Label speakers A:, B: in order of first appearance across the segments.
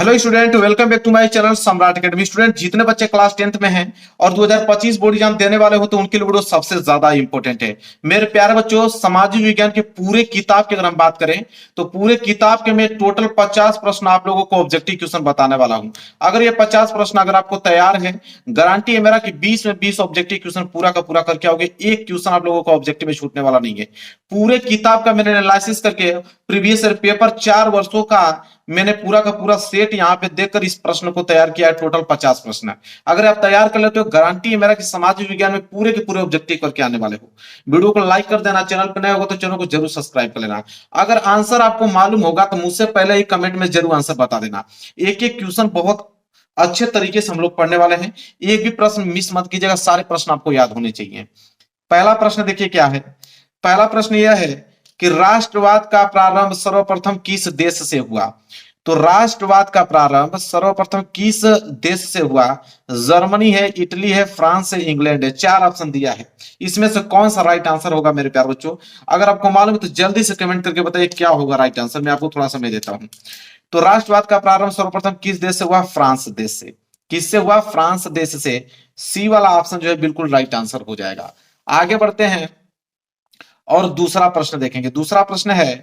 A: Hello student, welcome back to my channel Samrat academy. Student, जितने बच्चे class 10th में हैं और 2025 बोर्ड एग्जाम देने वाले हो तो उनके लिए वीडियो सबसे ज्यादा इंपॉर्टेंट है। मेरे प्यारे बच्चों, सामाजिक विज्ञान के पूरे किताब की अगर हम बात करें तो पूरे किताब के मैं टोटल 50 प्रश्न आप लोगों को ऑब्जेक्टिव क्वेश्चन बताने वाला हूं। अगर ये 50 प्रश्न अगर आपको तैयार है, गारंटी है मेरा कि 20 में 20 ऑब्जेक्टिव क्वेश्चन पूरा का पूरा करके आओगे। एक क्वेश्चन आप लोगों को ऑब्जेक्टिव में छूटने वाला नहीं है। पूरे किताब का मैंने एनालिसिस करके प्रीवियस ईयर पेपर 4 वर्षों का मैंने पूरा का पूरा सेट यहां पे देखकर इस प्रश्न को तैयार किया है। टोटल 50 प्रश्न है। अगर आप तैयार कर लेते हो, गारंटी है मेरा कि सामाजिक विज्ञान में पूरे के पूरे ऑब्जेक्टिव करके आने वाले हो। वीडियो को लाइक कर देना, चैनल पर नया होगा तो चैनल को जरूर सब्सक्राइब कर लेना। अगर आंसर आपको मालूम होगा तो मुझसे पहले ही कमेंट में जरूर आंसर बता देना। एक एक क्वेश्चन बहुत अच्छे तरीके से हम लोग पढ़ने वाले हैं। एक भी प्रश्न मिस मत कीजिएगा, सारे प्रश्न आपको याद होने चाहिए। पहला प्रश्न देखिए क्या है। पहला प्रश्न यह है कि राष्ट्रवाद का प्रारंभ सर्वप्रथम किस देश से हुआ। तो राष्ट्रवाद का प्रारंभ सर्वप्रथम किस देश से हुआ। जर्मनी है, इटली है, फ्रांस है, इंग्लैंड है। चार ऑप्शन दिया है, इसमें से कौन सा राइट आंसर होगा मेरे प्यारे बच्चों। अगर आपको मालूम है तो जल्दी से कमेंट करके बताइए क्या होगा राइट आंसर। मैं आपको थोड़ा समय देता हूं। तो राष्ट्रवाद का प्रारंभ सर्वप्रथम किस देश से हुआ। फ्रांस देश से। किससे हुआ। फ्रांस देश से। सी वाला ऑप्शन जो है बिल्कुल राइट आंसर हो जाएगा। आगे बढ़ते हैं और दूसरा प्रश्न देखेंगे। दूसरा प्रश्न है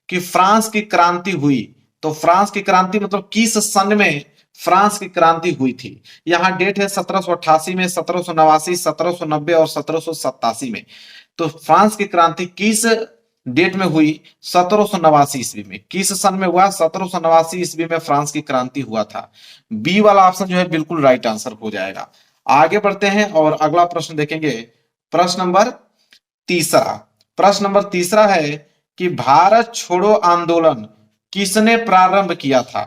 A: कि फ्रांस की क्रांति हुई। तो फ्रांस की क्रांति मतलब किस सन में फ्रांस की क्रांति हुई थी। यहां डेट है 1788 में, 1789, 1790 और 1787 में। तो फ्रांस की क्रांति किस डेट में हुई। 1789 ईस्वी में। किस सन में हुआ। 1789 ईस्वी में फ्रांस की क्रांति हुआ था। बी वाला ऑप्शन जो है बिल्कुल राइट आंसर हो जाएगा। आगे बढ़ते हैं और अगला प्रश्न देखेंगे। प्रश्न नंबर तीसरा। प्रश्न नंबर तीसरा है कि भारत छोड़ो आंदोलन किसने प्रारंभ किया था।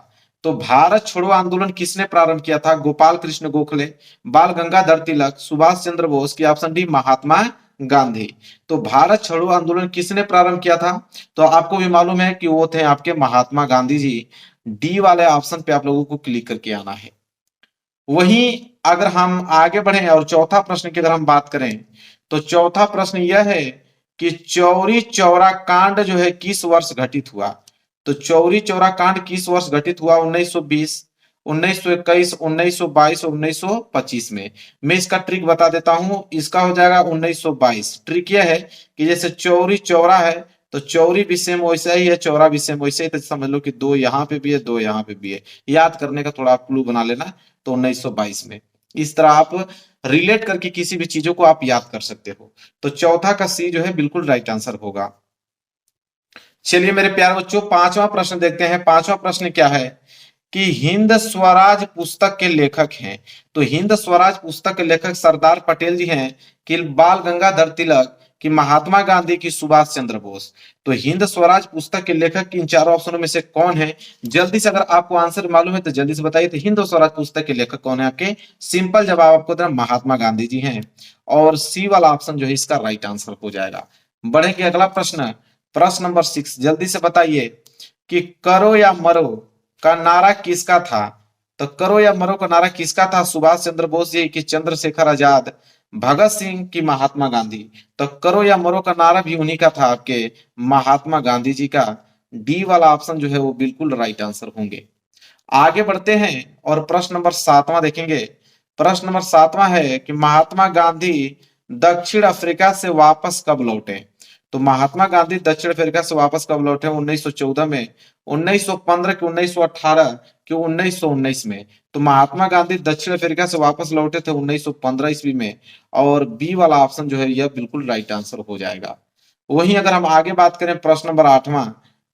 A: तो भारत छोड़ो आंदोलन किसने प्रारंभ किया था। गोपाल कृष्ण गोखले, बाल गंगाधर तिलक, सुभाष चंद्र बोस की ऑप्शन डी महात्मा गांधी। तो भारत छोड़ो आंदोलन किसने प्रारंभ किया था। तो आपको भी मालूम है कि वो थे आपके महात्मा गांधी जी। डी वाले ऑप्शन पे आप लोगों को क्लिक करके आना है। वहीं अगर हम आगे बढ़े और चौथा प्रश्न की अगर हम बात करें तो चौथा प्रश्न यह है कि चौरी चौरा कांड जो है किस वर्ष घटित हुआ। तो चौरी चौरा कांड किस वर्ष घटित हुआ। 1920, 1921, 1922, 1925 में। मैं इसका ट्रिक बता देता हूं। इसका हो जाएगा 1922। ट्रिक यह है कि जैसे चौरी चौरा है तो चौरी भी सेम वैसा ही है, चौरा भी सेम वैसे ही। तो समझ लो कि दो यहाँ पे भी है, दो यहाँ पे भी है। याद करने का थोड़ा क्लू बना लेना। तो 1922 में। इस तरह आप रिलेट करके किसी भी चीजों को आप याद कर सकते हो। तो चौथा का सी जो है बिल्कुल राइट आंसर होगा। चलिए मेरे प्यारे बच्चों, पांचवा प्रश्न देखते हैं। पांचवा प्रश्न क्या है कि हिंद स्वराज पुस्तक के लेखक हैं। तो हिंद स्वराज पुस्तक के लेखक सरदार पटेल जी हैं कि बाल गंगाधर तिलक कि महात्मा गांधी की सुभाष चंद्र बोस। तो हिंद स्वराज पुस्तक के लेखक इन चारों ऑप्शनों में से कौन है। जल्दी से अगर आपको आंसर मालूम है तो जल्दी से बताइए। तो हिंद स्वराज पुस्तक के लेखक कौन है आपके। सिंपल जवाब आपको देना, महात्मा गांधी जी हैं। और सी वाला ऑप्शन जो है इसका राइट आंसर हो जाएगा। बढ़ेंगे अगला प्रश्न। प्रश्न नंबर 6, जल्दी से बताइए कि करो या मरो का नारा किसका था। तो करो या मरो का नारा किसका था। सुभाष चंद्र बोस जी की, चंद्रशेखर आजाद, भगत सिंह की, महात्मा गांधी। तो करो या मरो का नारा भी उन्हीं का था आपके, महात्मा गांधी जी का। डी वाला ऑप्शन जो है वो बिल्कुल राइट आंसर होंगे। आगे बढ़ते हैं और प्रश्न नंबर 7वां देखेंगे। प्रश्न नंबर 7वां है कि महात्मा गांधी दक्षिण अफ्रीका से वापस कब लौटे। तो महात्मा गांधी दक्षिण अफ्रीका से वापस कब लौटे। 1914 में, 1915 के, 1918 के, 1919 में। तो महात्मा गांधी दक्षिण अफ्रीका से वापस लौटे थे 1915 ईस्वी में। और बी वाला ऑप्शन जो है यह बिल्कुल राइट आंसर हो जाएगा। वहीं अगर हम आगे बात करें प्रश्न नंबर 8वां।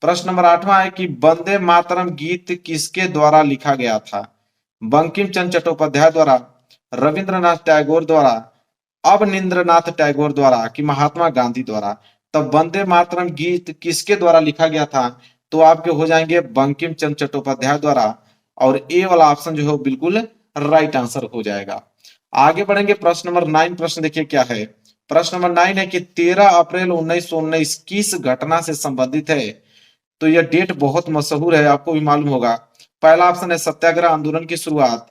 A: प्रश्न नंबर 8वां है कि वंदे मातरम गीत किसके द्वारा लिखा गया था। बंकिम चंद्र चट्टोपाध्याय द्वारा, रविंद्रनाथ टैगोर द्वारा, अवनींद्रनाथ टैगोर द्वारा कि महात्मा गांधी द्वारा। तब वंदे मातरम गीत किसके द्वारा लिखा गया था। तो आपके हो जाएंगे बंकिम चंद्र चट्टोपाध्याय द्वारा। और ए वाला ऑप्शन जो है वो बिल्कुल राइट आंसर हो जाएगा। आगे बढ़ेंगे प्रश्न नंबर 9। प्रश्न देखिए क्या है। प्रश्न नंबर 9 है कि 13 अप्रैल 1919 किस घटना से संबंधित है। तो यह डेट बहुत मशहूर है, आपको भी मालूम होगा। पहला ऑप्शन है सत्याग्रह आंदोलन की शुरुआत।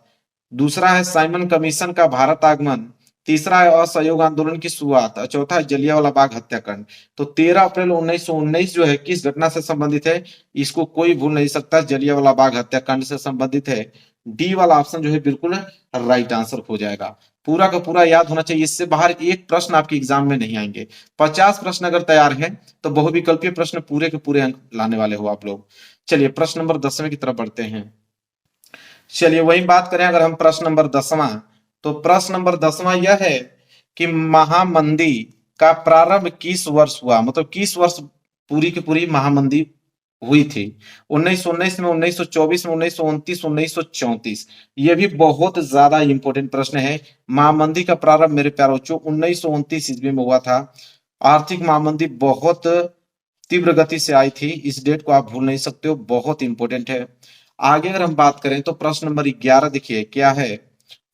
A: दूसरा है साइमन कमीशन का भारत आगमन। तीसरा है असहयोग आंदोलन की शुरुआत, और चौथा है जलियांवाला बाग हत्याकांड। तो 13 अप्रैल 1919 जो है किस घटना से संबंधित है, इसको कोई भूल नहीं सकता, जलियांवाला बाग हत्याकांड से संबंधित है। डी वाला ऑप्शन जो है बिल्कुल राइट आंसर हो जाएगा। पूरा का पूरा याद होना चाहिए, इससे बाहर एक प्रश्न आपके एग्जाम में नहीं आएंगे। 50 प्रश्न अगर तैयार है तो बहुविकल्पीय प्रश्न पूरे के पूरे अंक लाने वाले हो आप लोग। चलिए प्रश्न नंबर 10वें की तरफ बढ़ते हैं। चलिए वही बात करें अगर हम प्रश्न नंबर 10वां, तो प्रश्न नंबर 10वां यह है कि महामंदी का प्रारंभ किस वर्ष हुआ, मतलब किस वर्ष पूरी की पूरी महामंदी हुई थी। 1919 में, 1924 में, 1929, 1934। ये भी बहुत ज्यादा इंपॉर्टेंट प्रश्न है। महामंदी का प्रारंभ मेरे प्यारे बच्चों 1929 ईस्वी में हुआ था। आर्थिक महामंदी बहुत तीव्र गति से आई थी, इस डेट को आप भूल नहीं सकते हो, बहुत इंपॉर्टेंट है। आगे अगर हम बात करें तो प्रश्न नंबर 11 देखिए क्या है।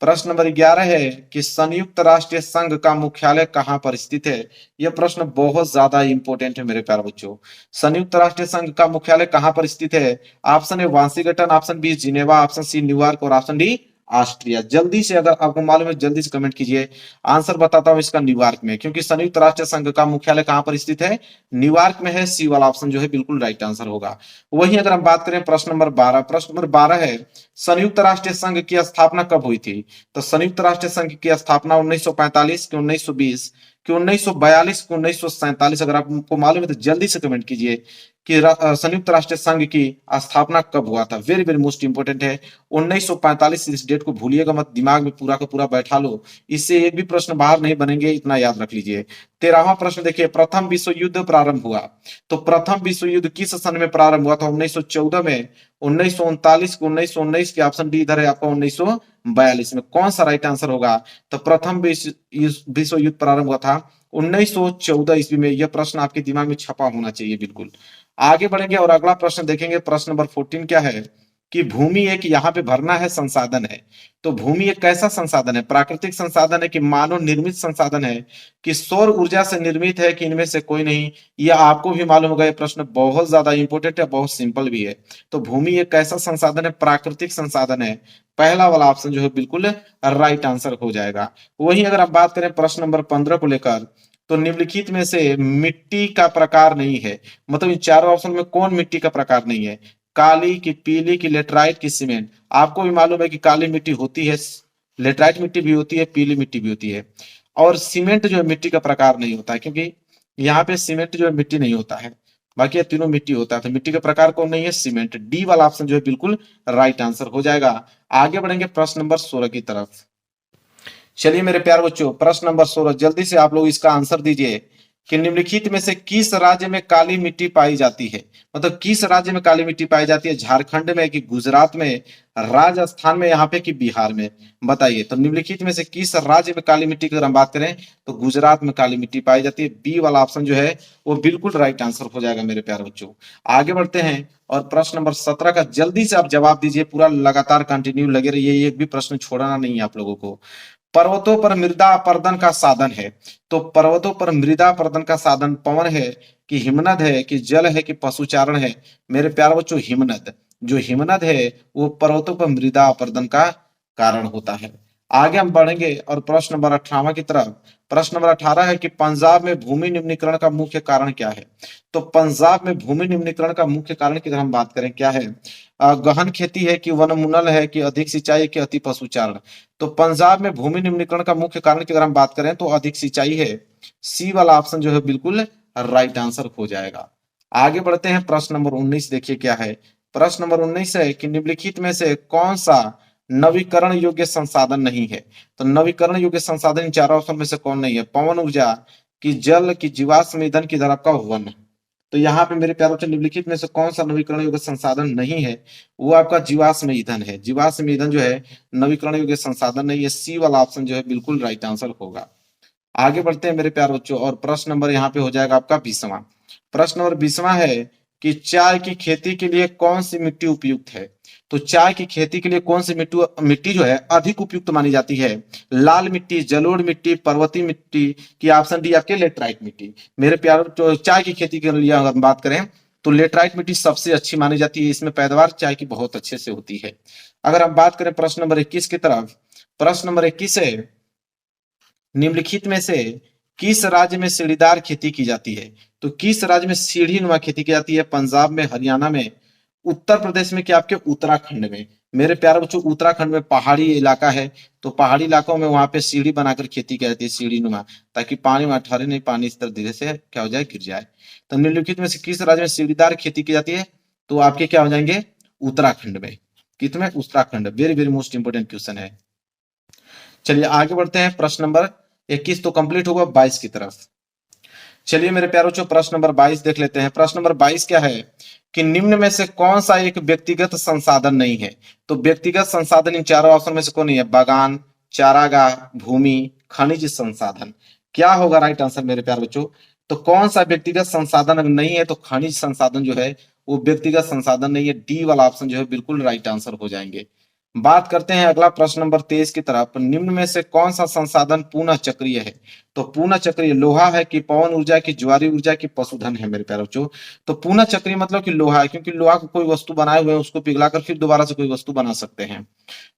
A: प्रश्न नंबर 11 है कि संयुक्त राष्ट्र संघ का मुख्यालय कहां पर स्थित है। यह प्रश्न बहुत ज्यादा इंपॉर्टेंट है मेरे प्यारे बच्चों। संयुक्त राष्ट्र संघ का मुख्यालय कहां पर स्थित है। Option A Washington, option B Geneva, option C New York और ऑप्शन डी ऑस्ट्रिया। जल्दी से अगर आपको मालूम है जल्दी से कमेंट कीजिए। आंसर बताता हूं इसका न्यूयॉर्क में, क्योंकि संयुक्त राष्ट्र संघ का मुख्यालय कहां पर स्थित है, न्यूयॉर्क में है। सी वाला ऑप्शन जो है बिल्कुल राइट आंसर होगा। वहीं अगर हम बात करें प्रश्न नंबर 12, प्रश्न नंबर 12 है संयुक्त राष्ट्र संघ की स्थापना कब हुई थी। तो संयुक्त राष्ट्र संघ की स्थापना 1945 की, 1920 कि 1942 की, 1947। अगर आपको मालूम है तो जल्दी से कमेंट कीजिए कि संयुक्त राष्ट्र संघ की स्थापना कब हुआ था। वेरी वेरी मोस्ट इंपोर्टेंट है 1945। इस डेट को भूलिएगा मत, दिमाग में पूरा का पूरा बैठा लो, इससे एक भी प्रश्न बाहर नहीं बनेंगे, इतना याद रख लीजिए। 13वां प्रश्न देखिए, प्रथम विश्व युद्ध प्रारंभ हुआ। तो प्रथम विश्व युद्ध किस सन में प्रारंभ हुआ था, 1914 में, 1939 को, 1919 के, ऑप्शन डी इधर है आपका 1942 में। कौन सा राइट आंसर होगा। तो प्रथम विश्व युद्ध प्रारंभ हुआ था 1914 ईस्वी में। यह प्रश्न आपके दिमाग में छपा होना चाहिए बिल्कुल। आगे बढ़ेंगे और अगला प्रश्न देखेंगे। प्रश्न नंबर 14 क्या है कि भूमि एक यहाँ पे भरना है संसाधन है। तो भूमि एक कैसा संसाधन है, प्राकृतिक संसाधन है कि मानव निर्मित संसाधन है कि सौर ऊर्जा से निर्मित है कि इनमें से कोई नहीं। यह आपको भी मालूम होगा, यह प्रश्न बहुत ज्यादा इंपॉर्टेंट है, बहुत सिंपल भी है। तो भूमि एक कैसा संसाधन है, प्राकृतिक संसाधन है। पहला वाला ऑप्शन जो है बिल्कुल राइट आंसर हो जाएगा। वहीं अगर आप बात करें प्रश्न नंबर 15 को लेकर, तो निम्नलिखित में से मिट्टी का प्रकार नहीं है, मतलब इन चारों ऑप्शन में कौन मिट्टी का प्रकार नहीं है। काली की, पीली की, लेटराइट की, सीमेंट। आपको भी मालूम है कि काली मिट्टी होती है, लेटराइट मिट्टी भी होती है, पीली मिट्टी भी होती है, और सीमेंट जो है मिट्टी का प्रकार नहीं होता है, क्योंकि यहाँ पे सीमेंट जो है मिट्टी नहीं होता है, बाकी ये तीनों मिट्टी होता है। तो मिट्टी का प्रकार कौन नहीं है, सीमेंट। डी वाला ऑप्शन जो है बिल्कुल राइट आंसर हो जाएगा। आगे बढ़ेंगे प्रश्न नंबर 16 की तरफ। चलिए मेरे प्यारे बच्चों, प्रश्न नंबर 16 जल्दी से आप लोग इसका आंसर दीजिए कि निम्नलिखित में से किस राज्य में काली मिट्टी पाई जाती है। मतलब किस राज्य में काली मिट्टी पाई जाती है, झारखंड में कि गुजरात में, राजस्थान में, यहाँ पे कि बिहार में, बताइए। तो निम्नलिखित में से किस राज्य में काली मिट्टी की अगर हम बात करें तो गुजरात में काली मिट्टी पाई जाती है। बी वाला ऑप्शन जो है वो बिल्कुल राइट आंसर हो जाएगा मेरे प्यारे बच्चों। आगे बढ़ते हैं और प्रश्न नंबर 17 का जल्दी से आप जवाब दीजिए, पूरा लगातार कंटिन्यू लगे रहिए, एक भी प्रश्न छोड़ना नहीं है आप लोगों को। पर्वतों पर मृदा अपर्दन का साधन है। तो पर्वतों पर मृदा अपर्दन का साधन पवन है कि हिमनद है कि जल है कि पशुचारण है। मेरे प्यारे बच्चों हिमनद, जो हिमनद है वो पर्वतों पर मृदा अपर्दन का कारण होता है। आगे हम बढ़ेंगे और प्रश्न नंबर 18 की तरफ। प्रश्न नंबर 18 है कि पंजाब में भूमि निम्नीकरण का मुख्य कारण क्या है। तो पंजाब में भूमि निम्नीकरण का मुख्य कारण की अगर हम बात करें क्या है, गहन खेती है कि वनोन्मूलन है कि अधिक सिंचाई है कि अति पशुचारण। तो पंजाब में भूमि निम्नीकरण का मुख्य कारण की अगर हम बात करें तो अधिक सिंचाई है। सी वाला ऑप्शन जो है बिल्कुल राइट आंसर हो जाएगा। आगे बढ़ते हैं प्रश्न नंबर 19 देखिए क्या है। प्रश्न नंबर 19 है कि निम्नलिखित में से कौन सा नवीकरण योग्य संसाधन नहीं है। तो नवीकरण योग्य संसाधन इन चारों ऑप्शन में से कौन नहीं है, पवन ऊर्जा की, जल की, जीवाश्म ईंधन की, धरती का वन। तो यहाँ पे मेरे प्यारों से निम्नलिखित में से कौन सा नवीकरण योग्य संसाधन नहीं है, वो आपका जीवाश्म ईंधन है। जीवाश्म ईंधन जो है नवीकरण योग्य संसाधन नहीं है। सी वाला ऑप्शन जो है बिल्कुल राइट आंसर होगा। आगे बढ़ते हैं मेरे प्यारे बच्चों और प्रश्न नंबर यहाँ पे हो जाएगा आपका 20वां। प्रश्न नंबर 20वां है कि चाय की खेती के लिए कौन सी मिट्टी उपयुक्त है। तो चाय की खेती के लिए कौन सी मिट्टी जो है अधिक उपयुक्त मानी जाती है, लाल मिट्टी, जलोढ़ मिट्टी, पर्वतीय मिट्टी की, ऑप्शन डी आपके लेटराइट मिट्टी। मेरे प्यारे तो चाय की खेती के लिए अगर हम बात करें तो लेटराइट मिट्टी सबसे अच्छी मानी जाती है, इसमें पैदावार चाय की बहुत अच्छे से होती है। अगर हम बात करें प्रश्न नंबर 21 की तरफ, प्रश्न नंबर 21 है निम्नलिखित में से किस राज्य में सीढ़ीदार खेती की जाती है? तो किस राज्य में सीढ़ी नुमा खेती की जाती है? पंजाब में, हरियाणा में, उत्तर प्रदेश में, क्या आपके उत्तराखंड में? मेरे प्यारे बच्चों, उत्तराखंड में पहाड़ी इलाका है, तो पहाड़ी इलाकों में वहां पे सीढ़ी बनाकर खेती की जाती है, सीढ़ी नुमा, ताकि पानी वहां ठहरे नहीं, पानी इस तरह धीरे से क्या हो जाए, गिर जाए। तो निम्नलिखित में से किस राज्य में सीढ़ीदार खेती की जाती है? तो आपके क्या हो जाएंगे, उत्तराखंड में। कितने? Uttarakhand. Very very most important question है। चलिए आगे बढ़ते हैं, प्रश्न नंबर 21 तो कंप्लीट होगा, 22 की तरफ। चलिए मेरे प्यारे बच्चों, प्रश्न नंबर 22 देख लेते हैं। प्रश्न नंबर 22 क्या है कि निम्न में से कौन सा एक व्यक्तिगत संसाधन नहीं है? तो व्यक्तिगत संसाधन इन चारों ऑप्शन में से कौन नहीं है? बागान, चारागाह, भूमि, खनिज संसाधन। क्या होगा राइट आंसर मेरे प्यारे बच्चों? तो कौन सा व्यक्तिगत संसाधन अगर नहीं है तो खनिज संसाधन जो है वो व्यक्तिगत संसाधन नहीं है। डी वाला ऑप्शन जो है बिल्कुल राइट आंसर हो जाएंगे। बात करते हैं अगला प्रश्न नंबर 23 की तरफ। निम्न में से कौन सा संसाधन पुनः चक्रीय है? तो पुनः चक्रीय लोहा है कि पवन ऊर्जा की, ज्वारी ऊर्जा की, पशुधन है मेरे प्यारे बच्चों। तो पुनः चक्रीय मतलब कि लोहा है, क्योंकि लोहा को कोई वस्तु बनाए हुए हैं उसको पिघलाकर फिर दोबारा से कोई वस्तु बना सकते हैं।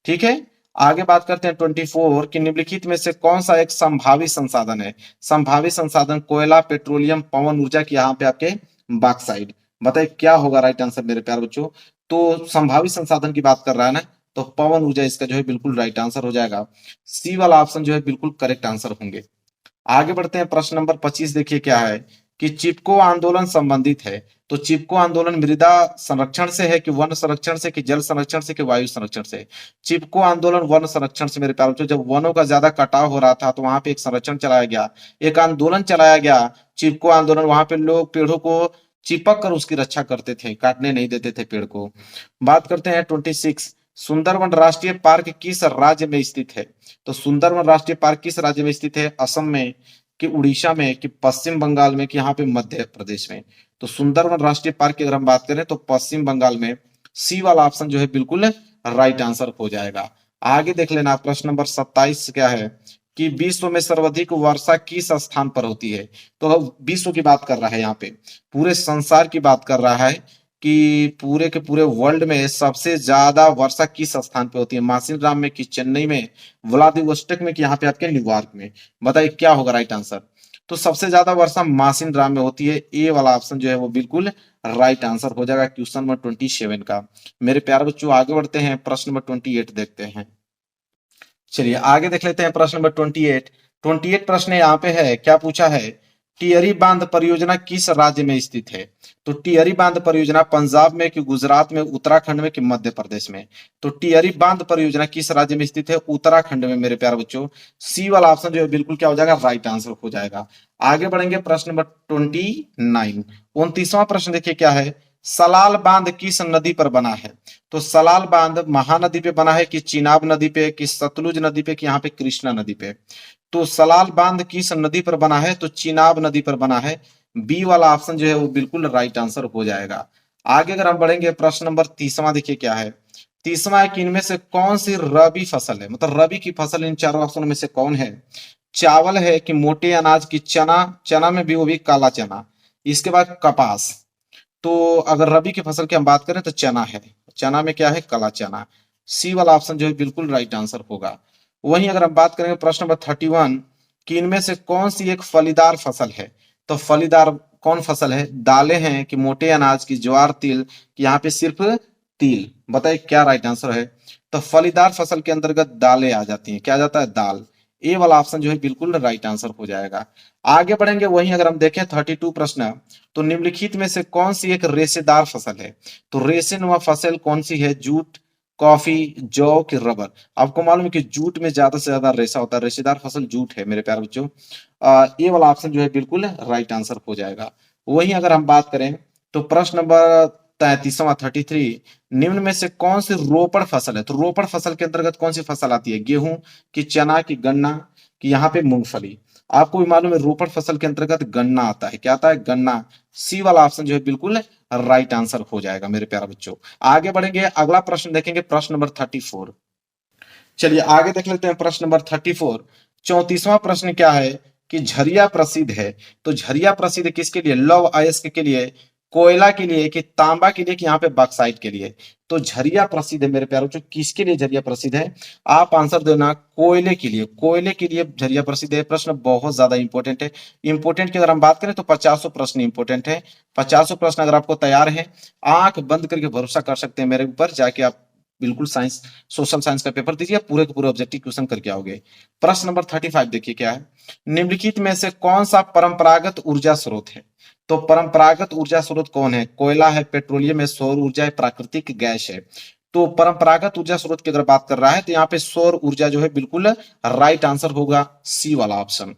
A: ठीक है, आगे बात करते हैं 24 कि निम्नलिखित में से कौन सा एक संभावित संसाधन है? संभावित संसाधन कोयला, पेट्रोलियम, पवन ऊर्जा की, यहाँ पे आपके बॉक्साइट। बताइए क्या होगा राइट आंसर मेरे प्यारे बच्चों? तो संभावित संसाधन की बात कर रहा है ना, तो पवन ऊर्जा इसका जो है बिल्कुल राइट आंसर हो जाएगा। सी वाला ऑप्शन जो है बिल्कुल करेक्ट आंसर होंगे। आगे बढ़ते हैं, प्रश्न नंबर 25 देखिए क्या है कि चिपको आंदोलन संबंधित है। तो चिपको आंदोलन मृदा संरक्षण से है कि वन संरक्षण से कि जल संरक्षण से कि वायु संरक्षण से? चिपको आंदोलन वन संरक्षण से मेरे प्यारे बच्चों। जब वनों का ज्यादा कटाव हो रहा था तो वहां पे एक संरक्षण चलाया गया, एक आंदोलन चलाया गया, चिपको आंदोलन। वहां पे लोग पेड़ों को चिपक कर उसकी रक्षा करते थे, काटने नहीं देते थे पेड़ को। बात करते हैं 26, सुंदरवन राष्ट्रीय पार्क किस राज्य में स्थित है? तो सुंदरवन राष्ट्रीय पार्क किस राज्य में स्थित है? असम में कि उड़ीसा में कि पश्चिम बंगाल में कि यहाँ पे मध्य प्रदेश में? तो सुंदरवन राष्ट्रीय पार्क की अगर हम बात करें तो पश्चिम बंगाल में। सी वाला ऑप्शन जो है बिल्कुल राइट आंसर हो जाएगा। आगे देख लेना, प्रश्न नंबर 27 क्या है कि विश्व में सर्वाधिक वर्षा किस स्थान पर होती है? तो विश्व की बात कर रहा है, यहाँ पे पूरे संसार की बात कर रहा है कि पूरे के पूरे वर्ल्ड में सबसे ज्यादा वर्षा किस स्थान पे होती है? मासिनराम में कि चेन्नई में, व्लादिवोस्टोक में कि यहाँ पे आपके न्यूयॉर्क में? बताइए क्या होगा राइट आंसर? तो सबसे ज्यादा वर्षा मासिनराम में होती है। ए वाला ऑप्शन जो है वो बिल्कुल राइट आंसर हो जाएगा क्वेश्चन नंबर 27 का। मेरे प्यारे बच्चों आगे बढ़ते हैं, प्रश्न नंबर 28 देखते हैं। चलिए आगे देख लेते हैं प्रश्न नंबर 28। 28 प्रश्न यहाँ पे है, क्या पूछा है? टिहरी बांध परियोजना किस राज्य में स्थित है? तो टिहरी बांध परियोजना पंजाब में कि गुजरात में, उत्तराखंड में कि मध्य प्रदेश में? तो टिहरी बांध परियोजना किस राज्य में स्थित है? उत्तराखंड में मेरे प्यारे बच्चों। सी वाला ऑप्शन जो है बिल्कुल क्या हो जाएगा, राइट आंसर हो जाएगा। आगे बढ़ेंगे, प्रश्न नंबर 29। 29वां प्रश्न देखिए क्या है, सलाल बांध किस नदी पर बना है? तो सलाल बांध महानदी पे बना है कि चिनाब नदी पे कि सतलुज नदी पे कि यहाँ पे कृष्णा नदी पे? तो सलाल बांध किस नदी पर बना है? तो चिनाब नदी पर बना है। बी वाला ऑप्शन जो है वो बिल्कुल राइट आंसर हो जाएगा। आगे अगर हम बढ़ेंगे, प्रश्न नंबर 30वां देखिए क्या है। 30वां है कि इनमें से कौन सी रबी फसल है? मतलब रबी की फसल इन चारों ऑप्शनों में से कौन है? चावल है कि मोटे अनाज की, चना, चना में भी वो भी काला चना, इसके बाद कपास। तो अगर रबी की फसल की हम बात करें तो चना है, चना में क्या है, काला चना। सी वाला ऑप्शन जो है बिल्कुल राइट आंसर होगा। वहीं अगर हम बात करेंगे प्रश्न नंबर 31 कि इनमें से कौन सी एक फलीदार फसल है? तो फलीदार कौन फसल है? दालें हैं कि मोटे अनाज की, ज्वार, तिल कि यहाँ पे सिर्फ तिल? बताइए क्या राइट आंसर है? तो फलीदार फसल के अंतर्गत दालें आ जाती हैं। क्या आ जाता है? दाल। ए वाला ऑप्शन जो है बिल्कुल राइट आंसर हो जाएगा। आगे बढ़ेंगे, वहीं अगर हम देखें 32 प्रश्न, तो निम्नलिखित में से कौन सी एक रेशेदार फसल है? तो रेशेनुमा फसल कौन सी है? जूट, कॉफी, जौ की रबर? आपको मालूम है कि जूट में ज्यादा से ज्यादा रेशा होता है, रेशेदार फसल जूट है मेरे प्यारे बच्चों। ये वाला ऑप्शन जो है बिल्कुल राइट आंसर हो जाएगा। वहीं अगर हम बात करें तो प्रश्न नंबर 33वां 33, निम्न में से कौन सी रोपड़ फसल है? तो रोपड़ फसल के अंतर्गत कौन सी फसल आती है? गेहूं की, चना की, गन्ना की, यहाँ पे मूंगफली? आपको भी मालूम है रोपड़ फसल के अंतर्गत गन्ना आता है। क्या आता है? गन्ना। सी वाला ऑप्शन जो है बिल्कुल राइट आंसर हो जाएगा मेरे प्यारे बच्चों। आगे बढ़ेंगे, अगला प्रश्न देखेंगे, प्रश्न नंबर 34। चलिए आगे देख लेते हैं प्रश्न नंबर 34। 34वां प्रश्न क्या है कि झरिया प्रसिद्ध है। तो झरिया प्रसिद्ध किसके लिए? लौह अयस्क के लिए। कोयला के लिए, कि तांबा के लिए, कि यहाँ पे बॉक्साइट के लिए? तो झरिया प्रसिद्ध है मेरे प्यारों, जो किसके लिए झरिया प्रसिद्ध है? आप आंसर देना, कोयले के लिए। कोयले के लिए झरिया प्रसिद्ध है। प्रश्न बहुत ज्यादा इंपॉर्टेंट है। इंपॉर्टेंट की अगर हम बात करें तो 50 प्रश्न इंपॉर्टेंट है। 50 प्रश्न अगर आपको तैयार है, आंख बंद करके भरोसा कर सकते हैं मेरे ऊपर, जाके आप बिल्कुल साइंस, सोशल साइंस का पेपर दीजिए, पूरे के पूरे ऑब्जेक्टिव क्वेश्चन करके आओगे। प्रश्न नंबर 35 देखिए क्या है। निम्नलिखित में से कौन सा परंपरागत ऊर्जा स्रोत है? तो परंपरागत ऊर्जा स्रोत कौन है? कोयला है, पेट्रोलियम है, सौर ऊर्जा है, प्राकृतिक गैस है। तो परंपरागत ऊर्जा स्रोत की अगर बात कर रहा है तो यहाँ पे सौर ऊर्जा जो है बिल्कुल राइट आंसर होगा, सी वाला ऑप्शन।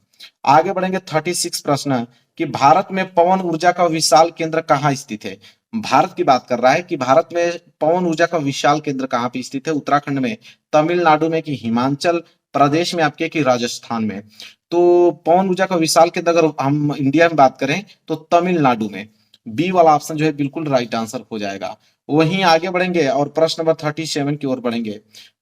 A: आगे बढ़ेंगे 36 प्रश्न, कि भारत में पवन ऊर्जा का विशाल केंद्र कहाँ स्थित है? भारत की बात कर रहा है कि भारत में पवन ऊर्जा का विशाल केंद्र कहाँ पे स्थित है? उत्तराखंड में, तमिलनाडु में, कि हिमाचल प्रदेश में आपके, कि राजस्थान में? तो पवन ऊर्जा का विशाल केंद्र अगर हम इंडिया में बात करें तो तमिलनाडु में। बी वाला ऑप्शन जो है बिल्कुल राइट आंसर हो जाएगा। वहीं आगे बढ़ेंगे और प्रश्न नंबर 37 की ओर बढ़ेंगे।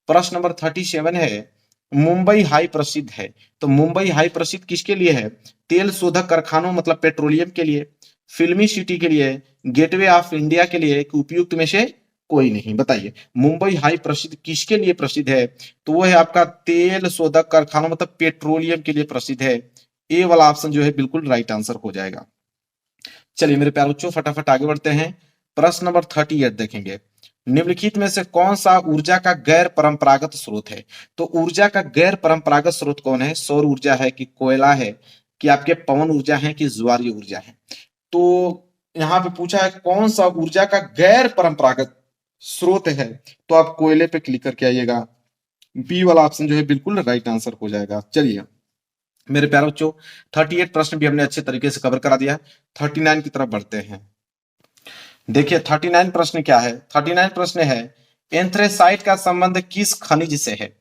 A: प्रश्न नंबर 37 है, मुंबई हाई प्रसिद्ध है। तो मुंबई हाई प्रसिद्ध किसके लिए है? तेल शोधक कारखानों मतलब पेट्रोलियम के लिए, फिल्मी सिटी के लिए, गेटवे ऑफ इंडिया के लिए, कि उपयुक्त में से कोई नहीं? बताइए, मुंबई हाई प्रसिद्ध किसके लिए प्रसिद्ध है? तो वो है आपका तेल शोधक कारखानों मतलब पेट्रोलियम के लिए प्रसिद्ध है। ए वाला ऑप्शन जो है बिल्कुल राइट आंसर हो जाएगा। चलिए मेरे प्यारे बच्चों, फटाफट आगे बढ़ते हैं। प्रश्न नंबर 38 देखेंगे। निम्नलिखित में से कौन सा ऊर्जा का गैर परंपरागत स्रोत है? तो ऊर्जा का गैर परंपरागत स्रोत कौन है? सौर ऊर्जा है, कि कोयला है, कि आपके पवन ऊर्जा है, कि ज्वारीय ऊर्जा है? तो यहाँ पे पूछा है कौन सा ऊर्जा का गैर परंपरागत स्रोत है, तो आप कोयले पे क्लिक करके आइएगा। बी वाला ऑप्शन जो है बिल्कुल राइट आंसर हो जाएगा। चलिए मेरे प्यारे बच्चों, 38 प्रश्न भी हमने अच्छे तरीके से कवर करा दिया। 39 की तरफ बढ़ते हैं। देखिए 39 प्रश्न क्या है? 39 प्रश्न है, एंथ्रेसाइट का संबंध किस खनिज से है?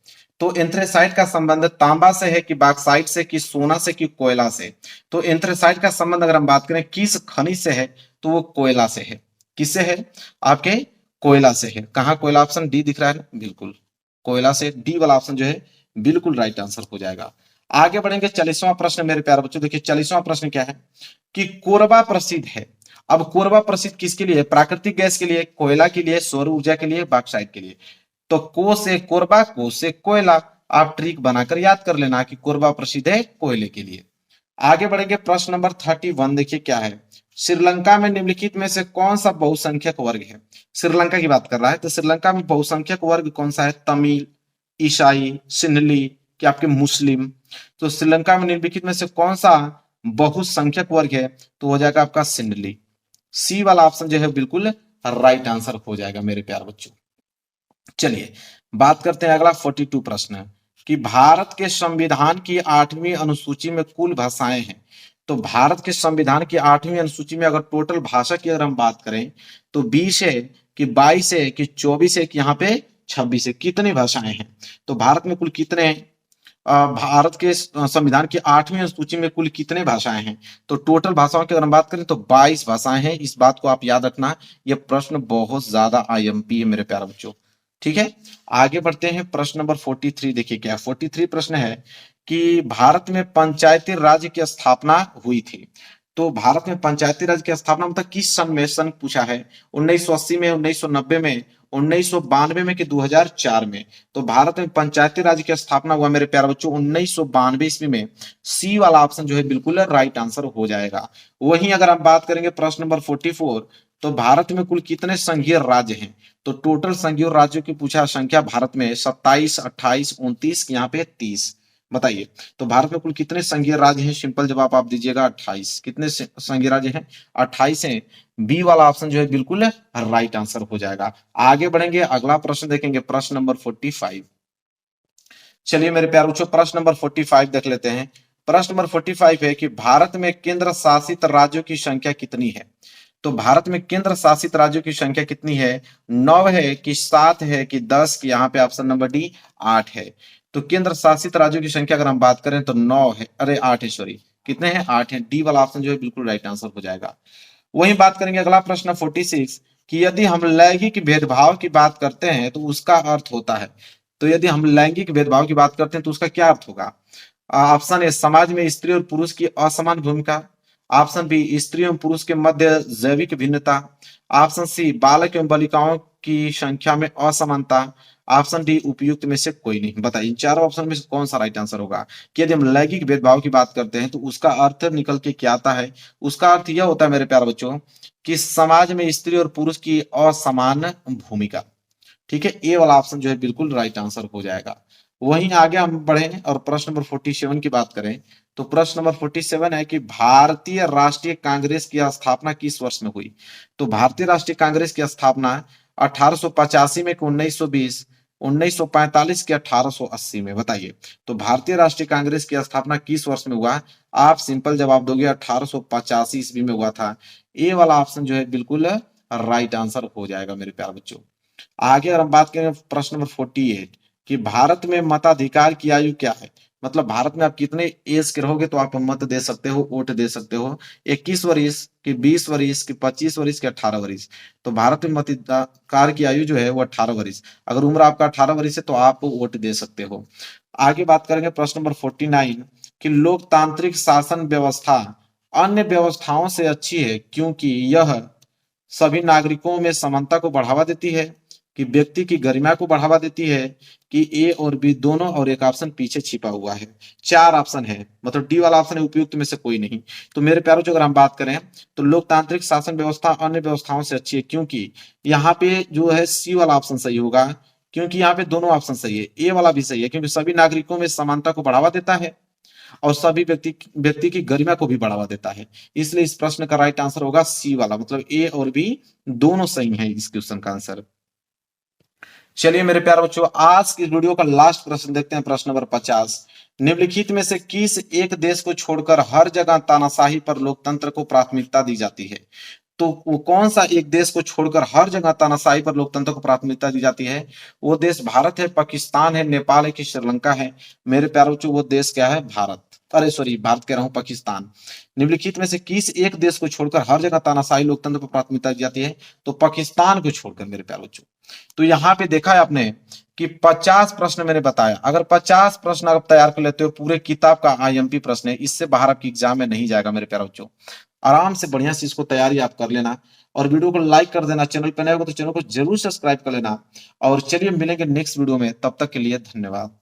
A: तो एंथ्रेसाइट का संबंध तांबा से है, कि बॉक्साइट से, कि सोना से, कि कोयला से? तो एंथ्रेसाइट का संबंध अगर हम बात करें किस खनिज से है, तो वो कोयला से है। किससे है? आपके कोयला से है। कहाँ कोयला? ऑप्शन डी दिख रहा है, बिल्कुल कोयला से। डी वाला ऑप्शन जो है बिल्कुल राइट आंसर हो जाएगा। आगे बढ़ेंगे 40वां प्रश्न मेरे प्यारे बच्चों। देखिए 40वां प्रश्न क्या है, कि कोरबा प्रसिद्ध है। अब कोरबा प्रसिद्ध किसके लिए? प्राकृतिक गैस के लिए, कोयला के लिए, सौर ऊर्जा के लिए, बॉक्साइट के लिए? तो को से कोरबा, को से कोयला। आप ट्रिक बनाकर याद कर लेना कि कोरबा प्रसिद्ध है कोयले के लिए। आगे बढ़ेंगे प्रश्न नंबर 31। देखिए क्या है, श्रीलंका में निम्नलिखित में से कौन सा बहुसंख्यक वर्ग है? श्रीलंका की बात कर रहा है तो श्रीलंका में बहुसंख्यक वर्ग कौन सा है? तमिल, ईसाई, सिंहली, कि आपके मुस्लिम? तो श्रीलंका में निम्नलिखित में से कौन सा बहुसंख्यक वर्ग है? तो हो जाएगा आपका सिंहली। सी वाला ऑप्शन जो है बिल्कुल राइट आंसर हो जाएगा मेरे प्यारे बच्चों। चलिए बात करते हैं अगला 42 प्रश्न, कि भारत के संविधान की 8वीं अनुसूची में कुल भाषाएं हैं। तो भारत के संविधान की 8वीं अनुसूची में अगर टोटल भाषा की अगर हम बात करें तो 20 है, कि 22 है, कि 24 है, कि यहाँ पे 26 है? कितनी भाषाएं हैं? तो भारत में कुल कितने, भारत के संविधान की 8वीं अनुसूची में कुल कितने भाषाएं हैं? तो टोटल भाषाओं की अगर हम बात करें तो 22 भाषाएं हैं। इस बात को आप याद रखना, यह प्रश्न बहुत ज्यादा आईएमपी है मेरे प्यारे बच्चों। ठीक है, आगे बढ़ते हैं। प्रश्न नंबर 43 देखिए क्या 43 प्रश्न है, कि भारत में पंचायती राज की स्थापना हुई थी। तो भारत में पंचायती राज की स्थापना मतलब किस सन में? सन पूछा है 1980 में, 1990 में, 1992 में, कि 2004 में? तो भारत में पंचायती राज की स्थापना हुआ मेरे प्यारे बच्चों 1992 ईस्वी में। सी वाला ऑप्शन जो है बिल्कुल राइट आंसर हो जाएगा। वहीं अगर हम बात करेंगे प्रश्न नंबर 44, तो भारत में कुल कितने संघीय राज्य हैं? तो टोटल संघीय राज्यों की पूछा संख्या भारत में 27, 28, 29, यहाँ पे 30। बताइए तो भारत में कुल कितने संघीय राज्य हैं? सिंपल जवाब आप दीजिएगा 28। कितने संघीय राज्य हैं? 28 हैं। बी वाला ऑप्शन जो है बिल्कुल राइट आंसर हो जाएगा। आगे बढ़ेंगे, अगला प्रश्न देखेंगे, प्रश्न नंबर 45। चलिए मेरे प्यारे बच्चों, प्रश्न नंबर 45 देख लेते हैं। प्रश्न नंबर 45 है, कि भारत में केंद्र शासित राज्यों की संख्या कितनी है? तो भारत में केंद्र शासित राज्यों की संख्या कितनी है? 9 है, कि 7 है, कि 10, कि यहाँ पे ऑप्शन नंबर डी 8 है। तो केंद्र शासित राज्यों की संख्या अगर हम बात करें तो 9 है, अरे 8 है, सॉरी कितने हैं? 8 है। डी वाला ऑप्शन जो है बिल्कुल राइट आंसर हो जाएगा। वही बात करेंगे अगला प्रश्न 46, कि यदि हम लैंगिक भेदभाव की बात करते हैं तो उसका अर्थ होता है। तो यदि हम लैंगिक भेदभाव की बात करते हैं तो उसका क्या अर्थ होगा? ऑप्शन ए समाज में स्त्री और पुरुष की असमान भूमिका, ऑप्शन बी स्त्री एवं पुरुष के मध्य जैविक भिन्नता, ऑप्शन सी बालक एवं बालिकाओं की संख्या में असमानता, ऑप्शन डी उपयुक्त में से कोई नहीं। बताइए इन चारों ऑप्शन में से कौन सा राइट आंसर होगा। कि यदि हम लैंगिक भेदभाव की बात करते हैं तो उसका अर्थ निकल के क्या आता है, उसका अर्थ यह होता है मेरे प्यारे बच्चों कि समाज में स्त्री और पुरुष की असमान भूमिका। ठीक है, ए वाला ऑप्शन जो है बिल्कुल राइट आंसर हो जाएगा। वहीं आगे हम बढ़े और प्रश्न नंबर 47 की बात करें तो प्रश्न नंबर 47 है कि भारतीय राष्ट्रीय कांग्रेस की स्थापना किस वर्ष में हुई। तो भारतीय राष्ट्रीय कांग्रेस की स्थापना 1885 में कि 1920, 1945 के 1880 में। बताइए तो भारतीय राष्ट्रीय कांग्रेस की स्थापना किस वर्ष में हुआ। आप सिंपल जवाब दोगे 1885 ईस्वी में हुआ था। ए वाला ऑप्शन जो है बिल्कुल राइट आंसर हो जाएगा मेरे प्यारे बच्चों। आगे अगर हम बात करें प्रश्न नंबर 48 कि भारत में मताधिकार की आयु क्या है। मतलब भारत में आप कितने एज के रहोगे तो आप मत दे सकते हो, वोट दे सकते हो। 21 वर्ष की, 20 वर्ष की, 25 वर्ष की, 18 वर्ष। तो भारत में मताधिकार की आयु जो है वो 18 वर्ष। अगर उम्र आपका 18 वर्ष है तो आप वोट दे सकते हो। आगे बात करेंगे प्रश्न नंबर 49 कि लोकतांत्रिक शासन व्यवस्था अन्य व्यवस्थाओं से अच्छी है क्योंकि यह सभी नागरिकों में समानता को बढ़ावा देती है, कि व्यक्ति की गरिमा को बढ़ावा देती है, कि ए और बी दोनों, और एक ऑप्शन पीछे छिपा हुआ है। चार ऑप्शन है, मतलब डी वाला ऑप्शन है उपयुक्त में से कोई नहीं। तो मेरे प्यारों अगर हम बात करें तो लोकतांत्रिक शासन व्यवस्था अन्य व्यवस्थाओं से अच्छी है क्योंकि यहाँ पे जो है सी वाला ऑप्शन सही होगा, क्योंकि यहाँ पे दोनों ऑप्शन सही है। ए वाला भी सही है क्योंकि सभी नागरिकों में समानता को बढ़ावा देता है और सभी व्यक्ति की गरिमा को भी बढ़ावा देता है। इसलिए इस प्रश्न का राइट आंसर होगा सी वाला, मतलब ए और बी दोनों सही है इस क्वेश्चन का आंसर। चलिए मेरे प्यारे बच्चों आज की वीडियो का लास्ट प्रश्न देखते हैं, प्रश्न नंबर 50। निम्नलिखित में से किस एक देश को छोड़कर हर जगह तानाशाही पर लोकतंत्र को प्राथमिकता दी जाती है। तो वो कौन सा एक देश को छोड़कर हर जगह तानाशाही पर लोकतंत्र को प्राथमिकता दी जाती है। वो देश भारत है, पाकिस्तान है, नेपाल है कि श्रीलंका है। मेरे प्यारे बच्चों वो देश क्या है, भारत। अरे सॉरी, भारत कह रहा हूं, पाकिस्तान। निम्नलिखित में से किस एक देश को छोड़कर हर जगह तानाशाही लोकतंत्र को प्राथमिकता दी जाती है। तो पाकिस्तान को छोड़कर मेरे प्यारे बच्चों। तो यहाँ पे देखा है आपने कि 50 प्रश्न मैंने बताया। अगर 50 प्रश्न आप तैयार कर लेते हो, पूरे किताब का आईएमपी प्रश्न है, इससे बाहर आपकी एग्जाम में नहीं जाएगा मेरे प्यारे बच्चों। आराम से बढ़िया से इसको तैयारी आप कर लेना और वीडियो को लाइक कर देना। चैनल पर नए हो तो चैनल को जरूर सब्सक्राइब कर लेना। और चलिए मिलेंगे नेक्स्ट वीडियो में, तब तक के लिए धन्यवाद।